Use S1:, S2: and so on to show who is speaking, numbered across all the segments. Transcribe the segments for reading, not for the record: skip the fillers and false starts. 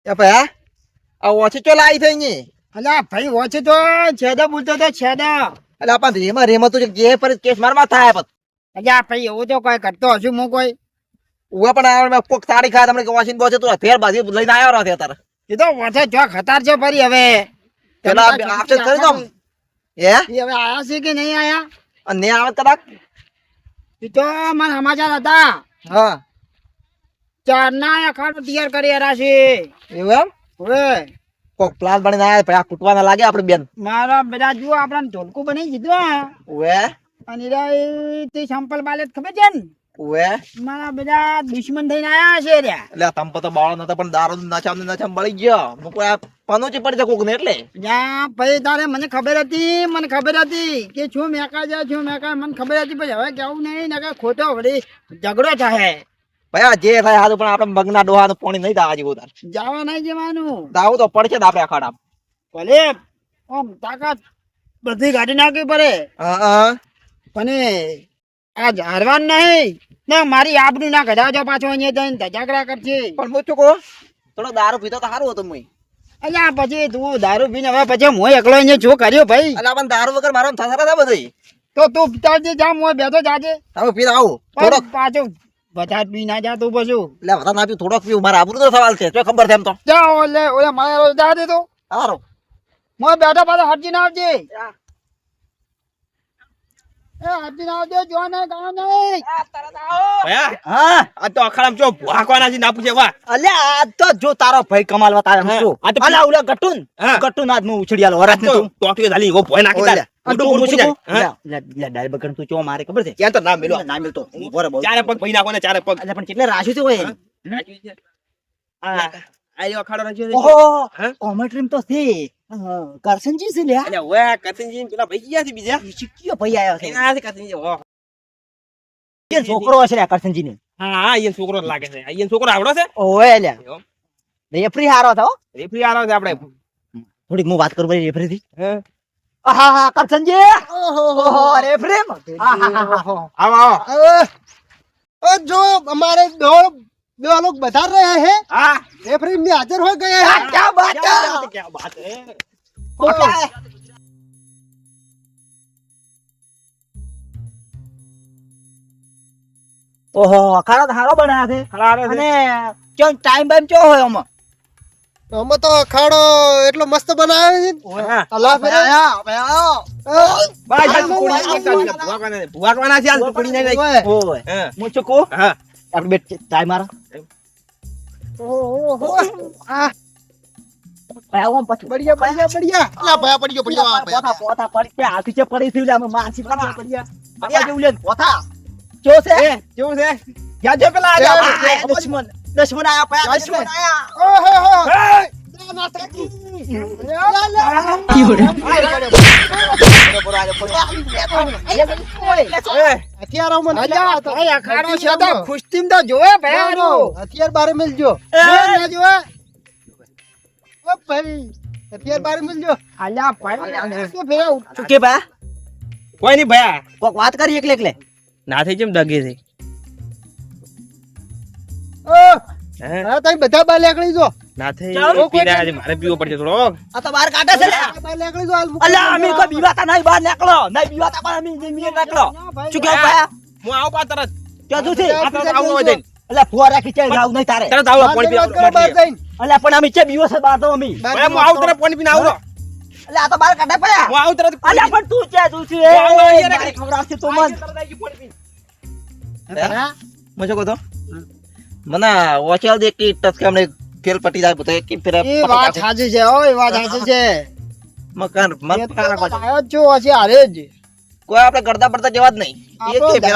S1: એ ભાઈ આ ઓછી ચો લાવી થઈ ની
S2: અલ્યા ભાઈ ઓછે તો છેદો બોલતો તો છેદો.
S1: એટલે આપણ રેમાં તું જે પર કેસ મારમાં થાય પત
S2: અલ્યા ભાઈ એવું તો કોઈ કરતો હશું હું કોઈ.
S1: ઉવા પણ આવે કોક સાડી ખાય તમને ઓછી બોચે તું ફેર બાજી લઈને આવ્યો રહે અત્યારે
S2: એ તો ઓછે ચોક હતાર છે ફરી હવે.
S1: પેલા આપશે કરી દો એ
S2: હવે આયા છે કે નહીં આયા?
S1: અને આવે કદાચ
S2: એ તો મને સમાચાર હતા
S1: હા
S2: ચારના અખાડો તૈયાર કરી રાશે.
S1: એવું એમ
S2: હવે
S1: કોક પ્લાન બનીને આવ્યા ભાઈ આ કૂટવાના લાગે આપણે બેન
S2: મારા બધા જુઓ આપણા ઢોલકું બની દીધું
S1: ઉવે
S2: અને તે સંપલ બાલેટ ખબર છે ને
S1: ઉવે
S2: મારા બધા દુશ્મન થઈને આયા છે રહ્યા.
S1: એટલે તંપો તો બાળો નતો પણ દારૂ નચામ બળી ગયો મુકો આ પનોચી પડી જાય કોક ને એટલે
S2: જ્યાં ભાઈ તારે મને ખબર હતી કે છું મેકા મને ખબર હતી પછી હવે કેવું નહીં ને કે ખોટો વળી ઝઘડો થાય.
S1: ભાઈ આ જે થાય હારું પણ આપણે મગના ડોહાનું પાણી નહીં દાવા જેવું તાર
S2: જવા નહીં જવાનું
S1: દાવું તો પડશે ને આપણે અખાડામાં
S2: ભલે આમ તાકાત બધી ગાડી નાખવી પડે
S1: હા
S2: પણ આ હારવાનું નહીં ને મારી આબરૂ ના કઢાવજો પાછો અહીંયા જઈને ઝઘડા કરશે.
S1: પણ હું શું કહું થોડો દારૂ પીતો તો સારું હતું મુઈ
S2: અલ્યા પછી તું દારૂ પીને હવે પછી હું એકલો અહીંયા શું કર્યો ભાઈ?
S1: એટલે આપણને દારૂ વગર મારો થતા હતા બધી
S2: તો તું પિતાજી જા હું બેઠો જાજે
S1: હવે પીર આવું
S2: થોડોક
S1: થોડોક
S2: પાછો વધારે પી ના જા તું પછી
S1: એટલે વધારે ના પીવું થોડોક પીવું મારા આબરૂ નો સવાલ છે તો ખબર છે એમ તો
S2: જા ઓલે ઓલે મારે જા દે તો
S1: સારું
S2: હું બેઠો પાછો હટજી ના આવજે. એ હટજી ના આવજે જો નહીં ગાવ નહીં.
S1: હા
S3: આ તો અખાડામાં જો ભાગવાના છે ના પૂછે વાહ
S1: અલ્યા આ તો જો તારો ભાઈ કમાલવા તારે
S3: હા.
S1: શું
S3: આ તો
S1: અલા ઓલા ગટુન
S3: હા.
S1: ગટુન આજ હું ઉછળી આલો વરસ ને તું
S3: ટોકી ધાલી ઓ ભોય નાખી
S1: ઓલે.
S3: દે મોટું મોટું પૂછી જાય
S1: લે ડાયર બગન તું ચો મારે ખબર છે
S3: ક્યાં તો ના મેલો
S1: ના મિલતો બરાબર બોલ
S3: ચારે પગ ભઈ નાખો ને ચારે પગ
S1: અલ્યા પણ કેટલે રાખ્યું છે ઓય
S3: આ આયો અખાડો રાખ્યો છે
S1: ઓહો
S3: હા?
S1: કોમેટ્રીમ તો છે કરસનજી છે લ્યા
S3: અલ્યા ઓય કતનજી ને પેલા ભઈ ગયા છે બીજા
S1: શીખ્યો ભાઈ આયો છે
S3: એના છે કતનજી ઓ
S1: કે છોકરો હશે લ્યા કરસનજી ને
S3: હા હા ઈ છોકરો જ લાગે છે ઈ છોકરો આવડો છે
S1: ઓય લ્યા રેફરી હારો હતો
S3: રેફરી આરો છે આપણે
S1: થોડીક હું વાત કરું ભાઈ રેફરી થી
S3: હે
S1: આહા કરસનજી ઓહો રેફરી
S3: આવો આવો
S2: जो हमारे दो लोग बता रहे हैं
S3: હા
S2: रेफरी में हाजिर हो गए हैं.
S1: क्या बात है
S3: क्या बात है
S1: तो क्या है ઓહો અખાડો હારો બનાયા છે
S3: ખરારે છે
S1: અને કેમ ટાઈમ બાઈમ ચો હોય આમાં
S2: અમે તો અખાડો એટલો મસ્ત બનાવ્યો છે.
S3: હા
S2: અલ્લાહ ફેરે
S3: બાય જાન કુડી ભુવાકવાના છે આ કુડી નહીં
S1: ઓય
S3: હા
S1: હું શું કહું
S3: હા
S1: આપણે બે ટાઈમ મારો
S2: बढ़िया बढ़िया बढ़िया अल्लाह भया बढ़िया
S1: પોતા પડી છે હાથી છે પડી થી અમે માસી પડી આપણે જેવું લે પોતા જો છે
S3: એ કેવું છે ક્યાં જો પેલા
S1: આ દુશ્મન આયા પયા દુશ્મન આયા
S2: हथियारों में अखाड़ो से तो खुश्तीम तो जोए भयानो हथियार बारे मिल जो ना जो ओ भाई हथियार बारे मिल जो अल्लाह भाई तो फिर
S1: શું કે બા
S3: કોઈ નહીં ભયા
S1: કોક વાત કરી એકલે એકલે
S3: ના થઈ જેમ દગે છે
S2: ओ
S3: હે
S2: हां तई बता बा लेकड़ी जो
S3: ના થઈ
S2: ચાલો, કોઈ
S3: પીડા છે મારે પીવો પડશે થોડો
S1: આ તો બહાર કાઢે છે લે
S2: बा लेकड़ी जो
S1: અલ્યા અમે કોઈ બીવાતા નહીં બહાર નીકળો નહીં બીવાતા પણ અમે જમીએ નીકળો શું કે ભાઈ
S3: હું આવું પા તરત
S1: કે તું છે
S3: આ તરત આવું હોય જઈને
S1: અલ્યા ફુવા રાખી છે જાવ નહીં તારે
S3: તરત આવું પાણી પી
S1: અલ્યા પણ અમે છે બીવો છે બહાર તો અમે
S3: ભયા હું આવું તરત પાણી પીને આવું રહો.
S1: અલ્યા આ તો બહાર કાઢે પયા
S3: હું આવું તરત
S1: અલ્યા પણ તું છે
S3: હું આવું અહીંયા
S1: મારી
S3: રાખી.
S1: ખવડાવશે તું મન
S3: તરત આવી ગયું પાણી પીને.
S1: મજો કહો તો મને ઓચલ દે કે ટચ કામ ને ફેલ પટી જાય તો એક ફેર
S2: એ વાત સાચી છે ઓ એ વાત સાચી છે
S1: મકાન મત
S2: આયો છો હશે હારે જ
S1: કોઈ આપણે ગરદા પડતા જવા જ નહીં
S2: આપણો
S1: એક ફેર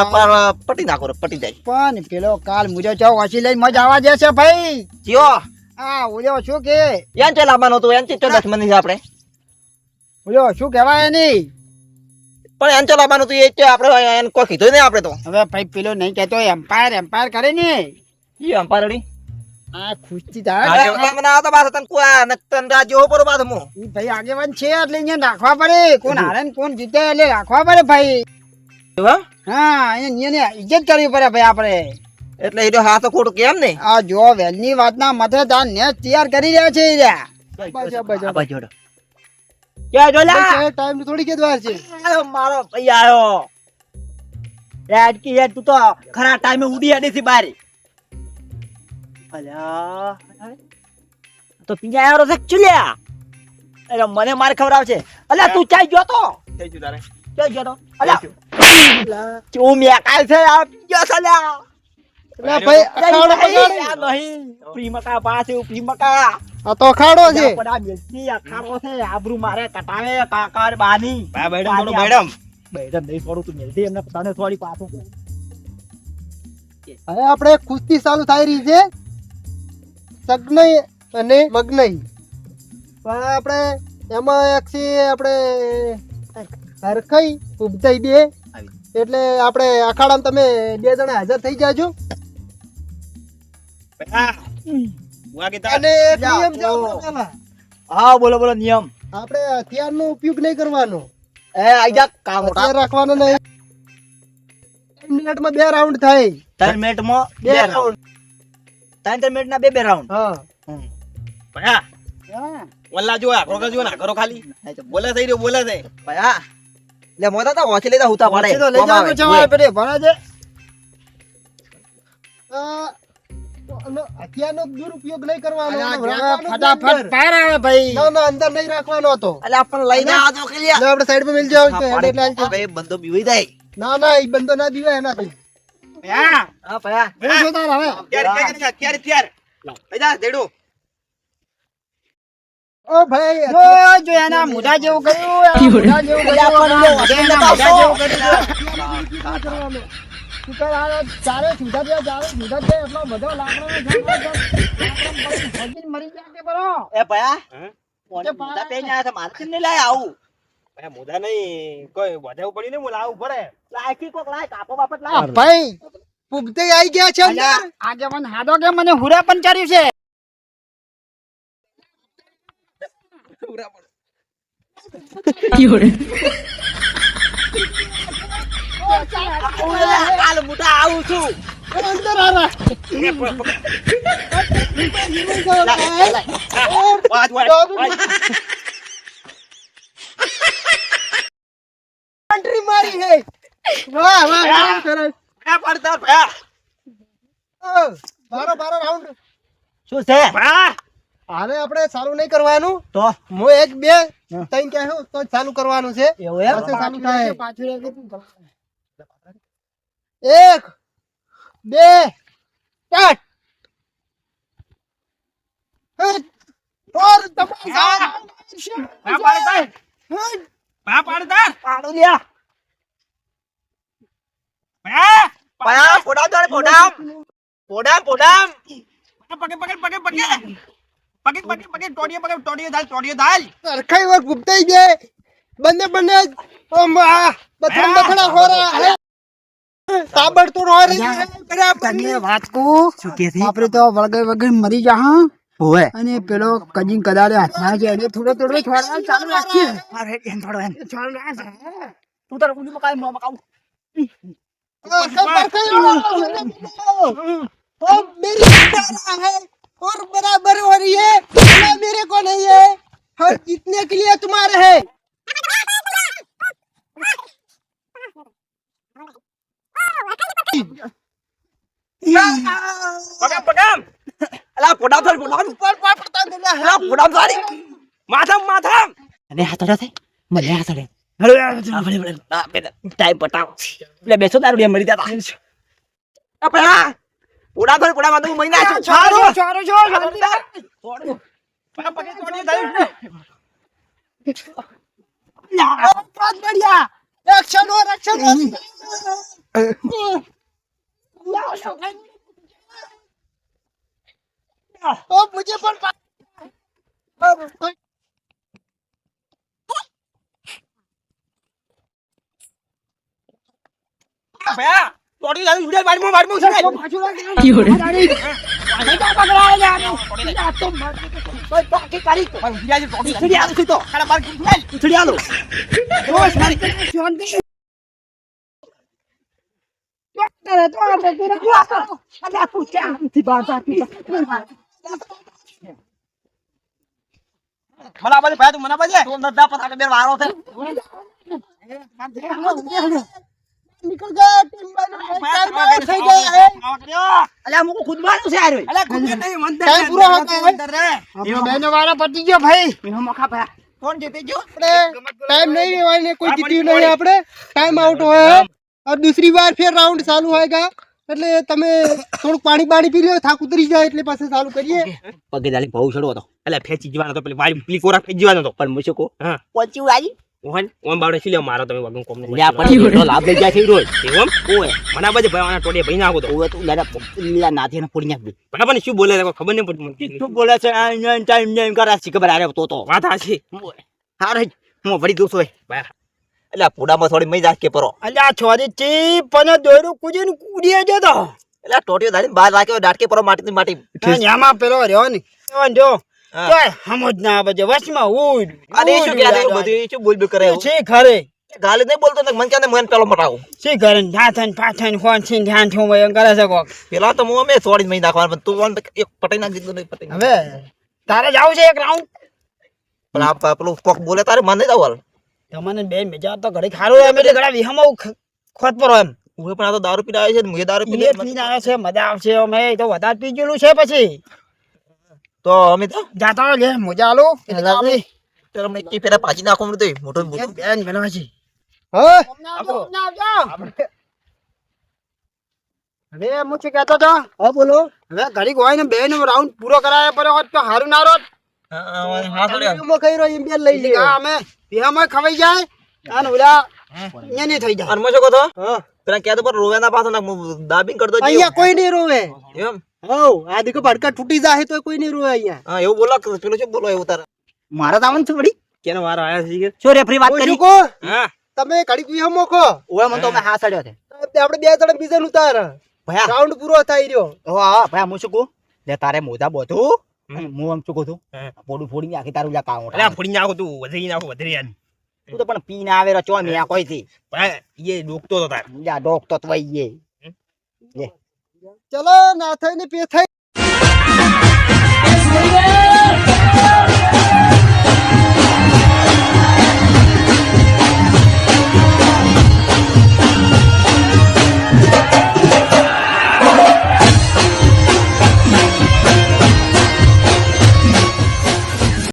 S1: પટી નાખો રે, પટી જાય
S2: પણ પેલો કાલ મુજો ચો વાસી લઈને મજા આવા જશે ભાઈ
S1: જીઓ
S2: આ ઓલો શું કે
S1: એન છે લાવવાનો તો એન છે 10 છે આપણે
S2: ઓલો શું કહેવાય નહીં
S1: પણ એન છે લાવવાનું તો એ છે આપણે એન કોઈ કીધું નહીં આપણે તો
S2: હવે ભાઈ પેલો નહીં કહેતો એમ્પાયર કરે ને
S1: ઈ અંપારડી
S2: આ ખુશી થાય
S1: મને આવતા બાદ તન કોઈ નક્તન રાજ્યો પર બાદ મો
S2: ઈ ભાઈ આગેવાન છે એટલે અહીંયા રાખવા પડે કોણ હારે ને કોણ જીતે એટલે રાખવા પડે ભાઈ હા અહીંયા નિયને ઇજ્જત કરવી પડે ભાઈ આપણે
S1: એટલે એ તો હા તો ખોટું કેમ ને
S4: આ જો વેલની વાતના મથે તાર નેસ તૈયાર કરી રહ્યા છે ઈ રહ્યા.
S2: બસ.
S3: બાજુ ક્યાં જોલા
S2: ટાઈમ થોડી કે વાર છે
S3: આયો મારો ભાઈ આયો યાર કે યાર તું તો ખરા ટાઈમે ઉડી આડી થી બારી અલ્યા તો પિંજા આયો છે ચુલ્યા અરે મને માર ખવરાવ છે અલ્યા તું ચાઈ ગયો તો
S1: થઈ ગયું તારે
S3: ચાઈ ગયો તો અલ્યા ચો મે કાલ છે આ પિંજા સલ્યા
S2: એટલે ભાઈ અખાડો પકડ.
S3: નહીં પ્રીમકા પાસે પ્રીમકા
S2: આ તો અખાડો છે
S3: પડા મેલતી અખાડો છે આબરૂ મારે કટાવે કાકાર બાની
S1: બા બેડમ થોડું બેડમ
S3: બેડમ નહીં છોડું તું મેલતી એમને તને થોડી પાછું
S2: હવે આપણે કુસ્તી ચાલુ થઈ રહી છે સગનય અને મગનય પણ આપણે એમાં એક છે આપણે હરખાઈ ઉપજાઈ બે એટલે આપણે અખાડામાં તમે બે જણા હાજર થઈ જાજો અને એક નિયમ છે આપણો પેલા.
S3: હા બોલો બોલો નિયમ
S2: આપણે હથિયારનો ઉપયોગ નહીં કરવાનો
S3: એ આઈ જા કામ
S2: હથિયાર રાખવાનો નહીં 3 મિનિટમાં 2 રાઉન્ડ થાય
S3: 3 મિનિટમાં 2 રાઉન્ડ 3 મિનિટ ના 2 રાઉન્ડ
S2: હા
S1: ભયા વલ્લા જો આ ઘોગા જો ના કરો ખાલી બોલે થઈ રહ્યો બોલે થઈ ભયા લે મોતા તા હોચી લેતા હુતા પડે
S4: તો લઈ જાવ છે પેલે ભણે છે
S2: હથિયારનો દુરુપયોગ નહીં કરવાનો
S4: અલ્યા,
S2: એનો
S4: જો
S2: રાખવાનો જ
S4: ફટાફટ
S2: અંદર.
S4: પાર આવે ભાઈ
S2: ના ના અંદર નહીં રાખવાનો હતો
S1: એટલે આપણને લઈને આ તો કે લ્યા
S2: એટલે આપણે સાઈડમાં મિલ જાવ તો હેડ એટલે હાલ.
S1: હવે બંદો બીવી જાય
S2: ના ના એ બંધો ના દીવાય એનાથી
S1: હા ભયા
S4: બોલ છો તાર હવે
S1: ક્યારે ભૈયા દેડો
S2: ઓ ભાઈ
S4: જો એના મોઢા જેવું કર્યું એના મોઢા જેવું કર્યું એના મોઢા જેવું કર્યું
S2: તું કર આ ચારે છૂટા થયા ચારે છૂટા થયા એટલો બધો લાકડાનો
S4: મરી જાય કે બરો
S3: એ ભયા મોને મુદ્દા પે ના છે મારતી નહીં લાય આવું
S1: ભયા મોઢા નહીં કોઈ વધારે પડી ને હું લાવું પડે
S3: લાયકી કોક લાય કાપો બાપત લાય
S2: ભાઈ પુગતે આવી ગયા છે અંદર
S4: આજે મને હાડો કે મને હુરા પણ ચાર્યું છે
S3: કાલ મોટા આવું છું
S2: અંદર આ રા. એન્ટ્રી મારી હે વાહ વાહ વાહ સરસ
S1: પડતા ભયા
S2: બારો બારો રાઉન્ડ
S3: શું છે
S2: હાલે આપણે ચાલુ નહીં કરવાનું
S3: તો
S2: હું 1 2 3 કહું તો ચાલુ કરવાનું છે
S3: એવું એમ
S2: પછી ચાલુ થાય
S4: પાછળ એક
S2: 1 2 સ્ટાર્ટ ઓર
S3: પાડું લ્યા ભયા પોડામ દોડે પોડામ પોડામ પોડામ
S2: સરખાઈ વાર ગુપ્તાઈ જાય બંને બથડા બથડા હોરા હે તાબડતોડ હોરે
S4: તને વાત કહું આપણે તો વળગે વગર મરી જા હા
S3: ઓએ
S4: અને પેલો કજીન કદાડે હાથમાં છે એને થોડો થોડો છોડવાનું ચાલુ રાખીએ
S3: અરે એમ થોડો એમ
S4: ચાલુ રાખ
S3: તું તાર ઉડી મકાઈ મો મકાઉ
S2: मेरी है और बराबर हो रही है मेरे को नहीं है और जीतने के लिए तुम्हारे है
S3: અલા પોડામ થોડી પોડામ
S2: ऊपर पड़ता मिला है
S3: અલા પોડામ થોડી માથામ અને હાથડો છે મને હાથડે હલો ટાઈમ બતાવ એટલે બેસો દારૂ મરી જતા આ પડા પોડા થોડી પોડા માં તો મહિના છું
S4: છોડો છોડો છોડો
S2: बहुत बढ़िया एक्शन और एक्शन ओ मुझे पर
S1: ભયા તોડી દાદી ઉડે બાડમો બાડમો છે
S4: ડોક્ટર હતો આ તો અલ્યા તું ચાંથી બાતા
S3: મના બાજે ભાઈ તું મના બાજે તું નદા પતા બે વારો છે
S2: નીકળ ગયા ટાઈમ થઈ ગયા
S3: અલ્યા મુકો ખુદ મારું છે આરે અલ્યા ખુદ નહીં મંદર
S2: ટાઈમ પૂરો હો ગયો આપણો બેનો વારો પતી ગયો ભાઈ
S3: મેં મોખા ભયા
S1: કોણ જીતી ગયો?
S2: આપણે ટાઈમ નહીં રહેવાય કોઈ જીત્યું નહીં આપણે ટાઈમ આઉટ હોય और दूसरी बार फिर राउंड चालू होएगा એટલે તમે થોડું પાણી પાણી પી લ્યો થાક ઉતરી જાય એટલે પછી ચાલુ કરીએ
S3: પગે દાલી બહુ છડો હતો એટલે ફેંચી જવાનો તો પેલી વાડી પેલી કોરા ફેંચી જવાનો તો પણ મુશે કો હા પહોંચ્યું આવી ઓન બાવડે સિલે મારો તમે વગમ કોમ ને લ્યા પણ તો લાભ લઈ જાય છે રોજ એમ ઓય મના બાજે ભાઈ આના ટોડે ભાઈ નાખો તો ઓય તું લાડા લીલા નાથી ને ફોડી નાખ દે પણ પણ શું બોલે ખબર નહીં પડતી શું બોલે છે આ ટાઈમ નેમ કરે છે ખબર આરે તો વાત આછી હારે હું વડી દોસ હોય ભાઈ
S1: એટલે પૂડામાં થોડી મઈ જાકે પરો
S4: અલ્યા છોરી ચી પણ દોરું કુજીને કુડીએ જતો
S1: એટલે ટોટીઓ દાડી બહાર રાખ્યો ડાટકે પરો માટી માટી
S4: આમાં પેલો રહ્યો ને જો તોય સમજ ના બજે વચમાં ઉડ
S1: અરે શું કે આ બધું શું બોલ બોલ કરે
S4: છે ખરે
S1: ગાલી નહીં બોલતો ને મન કે મન પેલો મટાવું
S4: છે ઘરે ધાથન પાથન ફોન છે ધ્યાન છો એમ કરે છે કોક
S1: પેલા તો હું અમે છોડી મઈ નાખવાનું પણ તું એક પટાઈ નાખ દીધું નહીં પટાઈ
S4: હવે તારે જાવ છે એક રાઉન્ડ
S1: પણ આ પેલું કોક બોલે તારે મન નહીં દાવલ
S4: તમને બે મજા તો ઘરે ખારું એમ એટલે ઘણા વિહમો ખોટ પર એમ
S1: હું પણ આ તો દારૂ પીને આવે છે મુએ દારૂ પીને
S4: પીને આવે છે મજા આવશે અમે તો વધારે પી ગયેલું છે પછી
S1: તો અમે તો
S4: જાતા લે મજા આલો
S1: તમને કી ફેરા પાછી નાખો તો મોટો
S4: બેન બનાવે છે
S2: હા
S4: હવે હું શું કહેતો હતો
S2: હા બોલો
S4: હવે ઘડીક હોય ને બે નો રાઉન્ડ પૂરો કરાયા પર હોત તો હારું ના રોત
S1: હા થોડી
S2: એમાં કઈ રહ્યો એમ બે લઈ લે
S4: અમે વિહમો ખવાઈ જાય અને ઓલા અહીંયા થઈ જાય
S1: અને મજો કહો તો પેલા કે તો પર રોવે ના પાછો ના દાબિંગ કરતો
S2: અહીંયા કોઈ નહીં રોવે
S1: એમ
S2: હો આ દીકો ભડકા તૂટી જાય તો કોઈ નહીં રોવે અહીંયા
S1: હા એવું બોલો પેલો શું બોલો એવું તારે
S3: મારા તાવન છે વડી
S1: કેનો વારો આયા છે
S3: શું રેફરી વાત કરી
S2: કો
S1: હા
S2: તમે ઘડીક વિહમો ખો
S3: ઓય મને તો મે હા સડ્યો છે
S2: આપણે બે જણ બીજે ઉતાર
S3: ભયા
S2: રાઉન્ડ પૂરો થાય રહ્યો
S3: હા ભયા હું શું કહું લે તારે મોઢા બોધું હું એમ શું કહું છું પોડું ફોડી નાખી તારું જા કામ
S1: અરે ફોડી નાખો તું વધરી નાખો વધરી યાર
S3: તું તો પણ પીને આવે રો ચો મે કોઈ થી
S1: ભાઈ એ ડોકતો તો તાર
S3: જા ડોક તો વઈએ
S2: ચલો ના થઈ ને પે થઈ